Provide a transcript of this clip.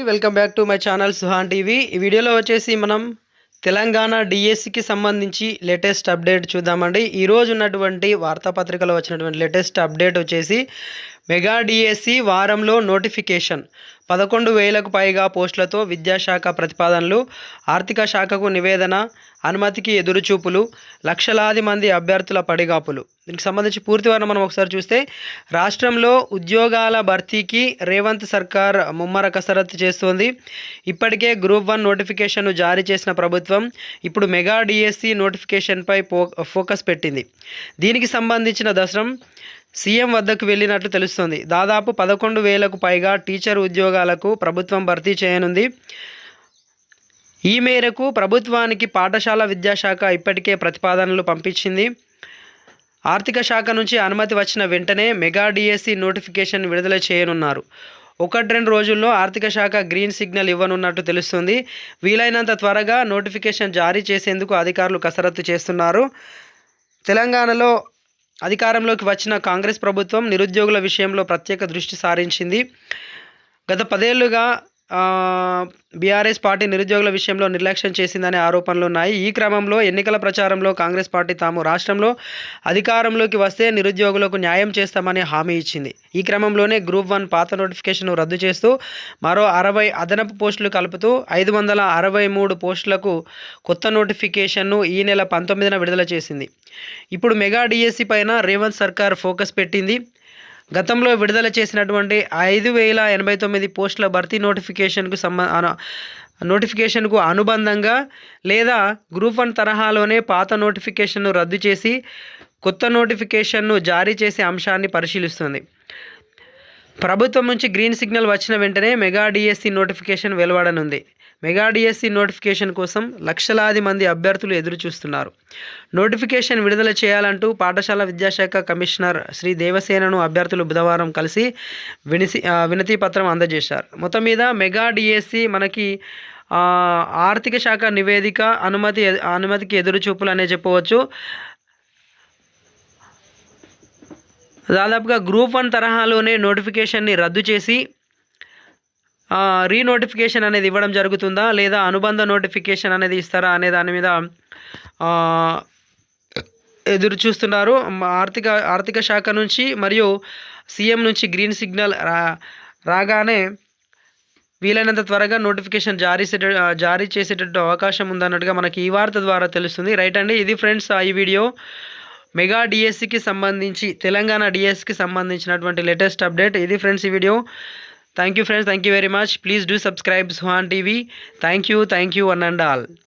Welcome back to my channel Suhan TV. ఈ వీడియోలో వచ్చేసి మనం తెలంగాణ డిఎస్సికి సంబంధించి లేటెస్ట్ అప్డేట్ చూద్దామండి. ఈరోజు ఉన్నటువంటి వార్తాపత్రికలో వచ్చినటువంటి లేటెస్ట్ అప్డేట్ వచ్చేసి మెగా డిఎస్సి వారంలో నోటిఫికేషన్ 11,000కు పైగా పోస్టులతో విద్యాశాఖ ప్రతిపాదనలు, ఆర్థిక శాఖకు నివేదన, అనుమతికి ఎదురుచూపులు, లక్షలాది మంది అభ్యర్థుల పడిగాపులు. దీనికి సంబంధించి పూర్తి వివరణ మనం ఒకసారి చూస్తే, రాష్ట్రంలో ఉద్యోగాల భర్తీకి రేవంత్ సర్కార్ ముమ్మర కసరత్తు చేస్తోంది. ఇప్పటికే గ్రూప్ 1 నోటిఫికేషన్ను జారీ చేసిన ప్రభుత్వం ఇప్పుడు మెగా డిఎస్సి నోటిఫికేషన్పై ఫోకస్ పెట్టింది. దీనికి సంబంధించిన దశరం సీఎం వద్దకు వెళ్ళినట్లు తెలుస్తోంది. దాదాపు 11,000కు పైగా టీచర్ ఉద్యోగాలకు ప్రభుత్వం భర్తీ చేయనుంది. ఈ మేరకు ప్రభుత్వానికి పాఠశాల విద్యాశాఖ ఇప్పటికే ప్రతిపాదనలు పంపించింది. ఆర్థిక శాఖ నుంచి అనుమతి వచ్చిన వెంటనే మెగా డిఎస్సి నోటిఫికేషన్ విడుదల చేయనున్నారు. 1-2 రోజుల్లో ఆర్థిక శాఖ గ్రీన్ సిగ్నల్ ఇవ్వనున్నట్టు తెలుస్తుంది. వీలైనంత త్వరగా నోటిఫికేషన్ జారీ చేసేందుకు అధికారులు కసరత్తు చేస్తున్నారు. తెలంగాణలో అధికారంలోకి వచ్చిన కాంగ్రెస్ ప్రభుత్వం నిరుద్యోగుల విషయంలో ప్రత్యేక దృష్టి సారించింది. గత 10 ఏళ్లుగా బీఆర్ఎస్ పార్టీ నిరుద్యోగుల విషయంలో నిర్లక్ష్యం చేసిందనే ఆరోపణలు ఉన్నాయి. ఈ క్రమంలో ఎన్నికల ప్రచారంలో కాంగ్రెస్ పార్టీ తాము రాష్ట్రంలో అధికారంలోకి వస్తే నిరుద్యోగులకు న్యాయం చేస్తామని హామీ ఇచ్చింది. ఈ క్రమంలోనే గ్రూప్ 1 పాత నోటిఫికేషన్ను రద్దు చేస్తూ మరో 60 అదనపు పోస్టులు కలుపుతూ 563 పోస్టులకు కొత్త నోటిఫికేషన్ను ఈ నెల 19న విడుదల చేసింది. ఇప్పుడు మెగా డిఎస్సి పైన రేవంత్ సర్కార్ ఫోకస్ పెట్టింది. గతంలో విడుదల చేసినటువంటి 5,089 పోస్టుల భర్తీ నోటిఫికేషన్కు అనుబంధంగా లేదా గ్రూప్ 1 తరహాలోనే పాత నోటిఫికేషన్ను రద్దు చేసి కొత్త నోటిఫికేషన్ను జారీ చేసే అంశాన్ని పరిశీలిస్తుంది. ప్రభుత్వం నుంచి గ్రీన్ సిగ్నల్ వచ్చిన వెంటనే మెగా డిఎస్సి నోటిఫికేషన్ వెలువడనుంది. మెగా డిఎస్సి నోటిఫికేషన్ కోసం లక్షలాది మంది అభ్యర్థులు ఎదురు చూస్తున్నారు. నోటిఫికేషన్ విడుదల చేయాలంటూ పాఠశాల విద్యాశాఖ కమిషనర్ శ్రీ దేవసేనను అభ్యర్థులు బుధవారం కలిసి వినతి పత్రం అందజేశారు. మొత్తం మీద మెగా డిఎస్సి మనకి ఆర్థిక శాఖ నివేదిక, అనుమతికి ఎదురుచూపులు అనే చెప్పవచ్చు. దాదాపుగా గ్రూప్ 1 తరహాలోనే నోటిఫికేషన్ని రద్దు చేసి రీనోటిఫికేషన్ అనేది ఇవ్వడం జరుగుతుందా లేదా అనుబంధ నోటిఫికేషన్ అనేది ఇస్తారా అనే దాని మీద ఎదురు చూస్తున్నారు. ఆర్థిక శాఖ నుంచి మరియు సీఎం నుంచి గ్రీన్ సిగ్నల్ రాగానే వీలైనంత త్వరగా నోటిఫికేషన్ జారీ చేసేటట్టు అవకాశం ఉందన్నట్టుగా మనకి ఈ వార్త ద్వారా తెలుస్తుంది. రైట్ అండి, ఇది ఫ్రెండ్స్ ఈ వీడియో మెగా డిఎస్సికి సంబంధించి, తెలంగాణ డిఎస్సికి సంబంధించినటువంటి లేటెస్ట్ అప్డేట్. ఇది ఫ్రెండ్స్ ఈ video. Thank you friends, thank you very much. Please do subscribe Suhan TV. Thank you one and all.